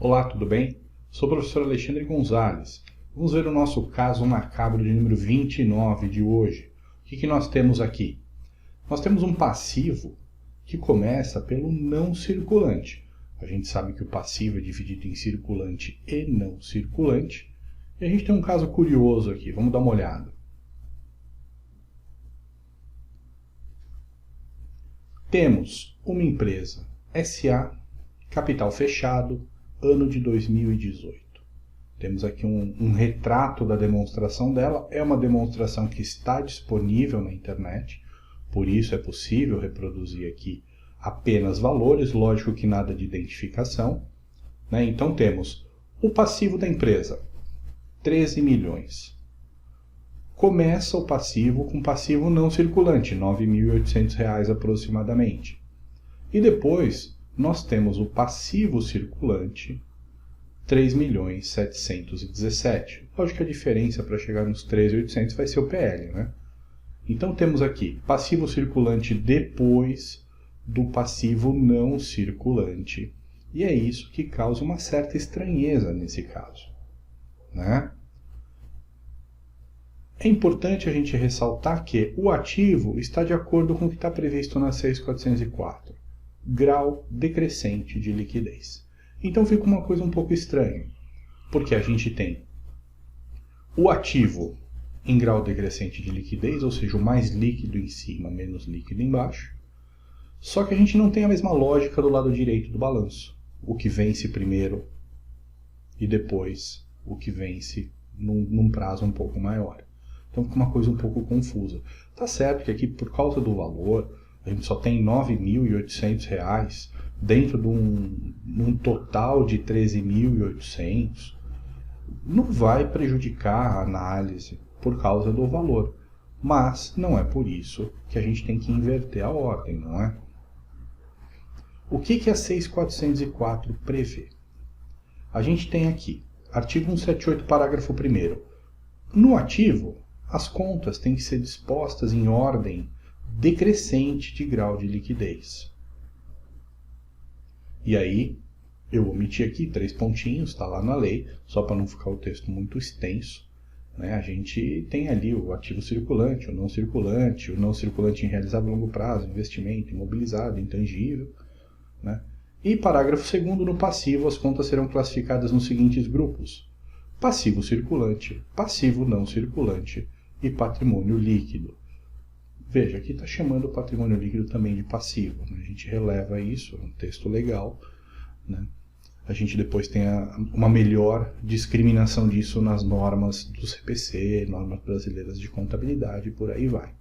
Olá, tudo bem? Sou o professor Alexandre Gonzalez. Vamos ver o nosso caso macabro de número 29 de hoje. O que nós temos aqui? Nós temos um passivo que começa pelo não circulante. A gente sabe que o passivo é dividido em circulante e não circulante. E a gente tem um caso curioso aqui, vamos dar uma olhada. Temos uma empresa SA, capital fechado, ano de 2018. Temos aqui um retrato da demonstração dela. É uma demonstração que está disponível na internet, por isso é possível reproduzir aqui apenas valores, lógico que nada de identificação, né? Então temos o passivo da empresa, 13 milhões. Começa o passivo com passivo não circulante, R$ 9.800 aproximadamente. E depois nós temos o passivo circulante, 3.717.000. Lógico que a diferença para chegar nos 13.800 vai ser o PL, né? Então temos aqui passivo circulante depois do passivo não circulante. E é isso que causa uma certa estranheza nesse caso, né? É importante a gente ressaltar que o ativo está de acordo com o que está previsto na 6.404, grau decrescente de liquidez. Então fica uma coisa um pouco estranha, porque a gente tem o ativo em grau decrescente de liquidez, ou seja, o mais líquido em cima, menos líquido embaixo, só que a gente não tem a mesma lógica do lado direito do balanço, o que vence primeiro e depois o que vence num prazo um pouco maior. Então fica uma coisa um pouco confusa. Tá certo que aqui, por causa do valor, a gente só tem R$ 9.800 dentro de um total de 13.800. Não vai prejudicar a análise por causa do valor. Mas não é por isso que a gente tem que inverter a ordem, não é? O que a 6.404 prevê? A gente tem aqui, artigo 178, parágrafo 1º. No ativo, as contas têm que ser dispostas em ordem decrescente de grau de liquidez. E aí, eu omiti aqui 3 pontinhos, está lá na lei, só para não ficar o texto muito extenso, né? A gente tem ali o ativo circulante, o não circulante irrealizável a longo prazo, investimento, imobilizado, intangível, né? E parágrafo 2º, no passivo, as contas serão classificadas nos seguintes grupos: passivo circulante, passivo não circulante e patrimônio líquido. Veja, aqui está chamando o patrimônio líquido também de passivo, né? A gente releva isso, é um texto legal, né? A gente depois tem uma melhor discriminação disso nas normas do CPC, normas brasileiras de contabilidade, e por aí vai,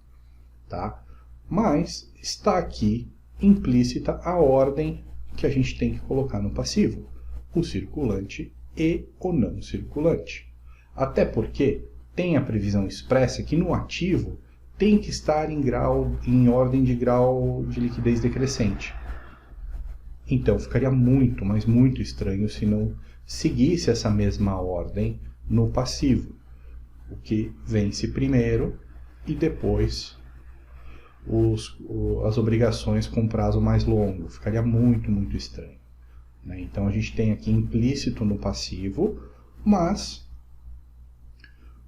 tá? Mas está aqui implícita a ordem que a gente tem que colocar no passivo: o circulante e o não circulante. Até porque tem a previsão expressa que no ativo tem que estar em ordem de grau de liquidez decrescente. Então ficaria muito, mas muito estranho se não seguisse essa mesma ordem no passivo. O que vence primeiro e depois as obrigações com prazo mais longo. Ficaria muito, muito estranho, né? Então a gente tem aqui implícito no passivo, mas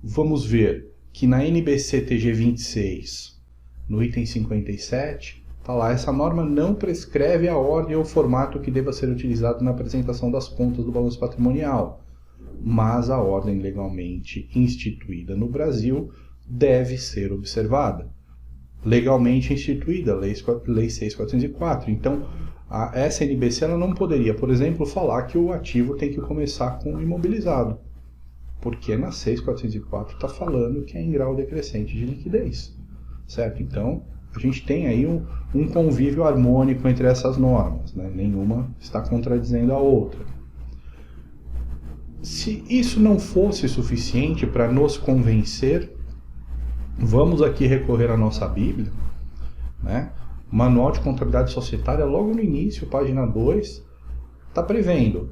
vamos ver que na NBC-TG 26, no item 57, está lá: essa norma não prescreve a ordem ou formato que deva ser utilizado na apresentação das contas do balanço patrimonial, mas a ordem legalmente instituída no Brasil deve ser observada. Legalmente instituída, Lei 6.404. Então, essa NBC ela não poderia, por exemplo, falar que o ativo tem que começar com o imobilizado, porque na 6.404 está falando que é em grau decrescente de liquidez, certo? Então, a gente tem aí um convívio harmônico entre essas normas, né? Nenhuma está contradizendo a outra. Se isso não fosse suficiente para nos convencer, vamos aqui recorrer à nossa Bíblia, né? Manual de Contabilidade Societária, logo no início, página 2, está prevendo: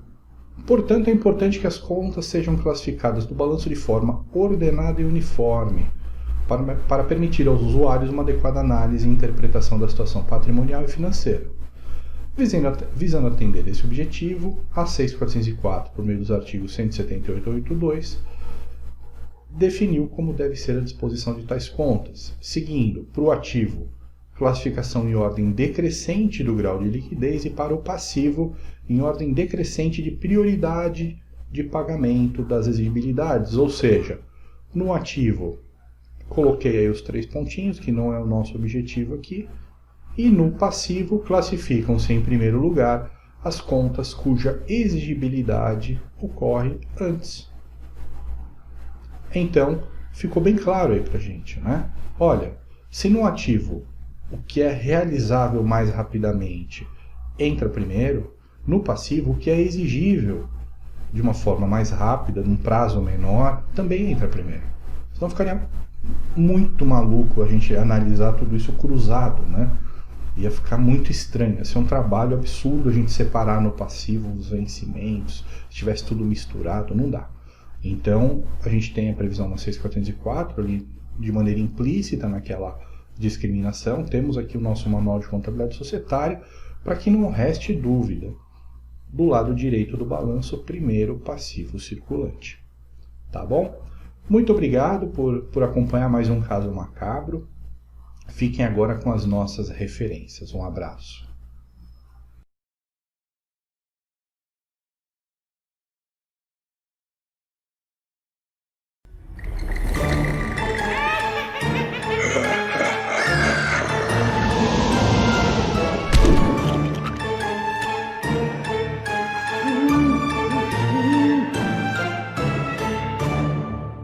portanto, é importante que as contas sejam classificadas no balanço de forma ordenada e uniforme, para permitir aos usuários uma adequada análise e interpretação da situação patrimonial e financeira. Visando atender esse objetivo, a 6404, por meio dos artigos 178 e 182, definiu como deve ser a disposição de tais contas, seguindo para o ativo classificação em ordem decrescente do grau de liquidez e para o passivo em ordem decrescente de prioridade de pagamento das exigibilidades, ou seja, no ativo coloquei aí os 3 pontinhos, que não é o nosso objetivo aqui, e no passivo classificam-se em primeiro lugar as contas cuja exigibilidade ocorre antes. Então, ficou bem claro aí pra gente, né? Olha, se no ativo o que é realizável mais rapidamente entra primeiro, no passivo o que é exigível de uma forma mais rápida, num prazo menor, também entra primeiro. Senão ficaria muito maluco a gente analisar tudo isso cruzado, né? Ia ficar muito estranho, ia ser um trabalho absurdo a gente separar no passivo os vencimentos, se tivesse tudo misturado, não dá. Então, a gente tem a previsão na 6404 ali de maneira implícita naquela discriminação. Temos aqui o nosso manual de contabilidade societária para que não reste dúvida. Do lado direito do balanço, primeiro passivo circulante. Tá bom? Muito obrigado por acompanhar mais um caso macabro. Fiquem agora com as nossas referências. Um abraço.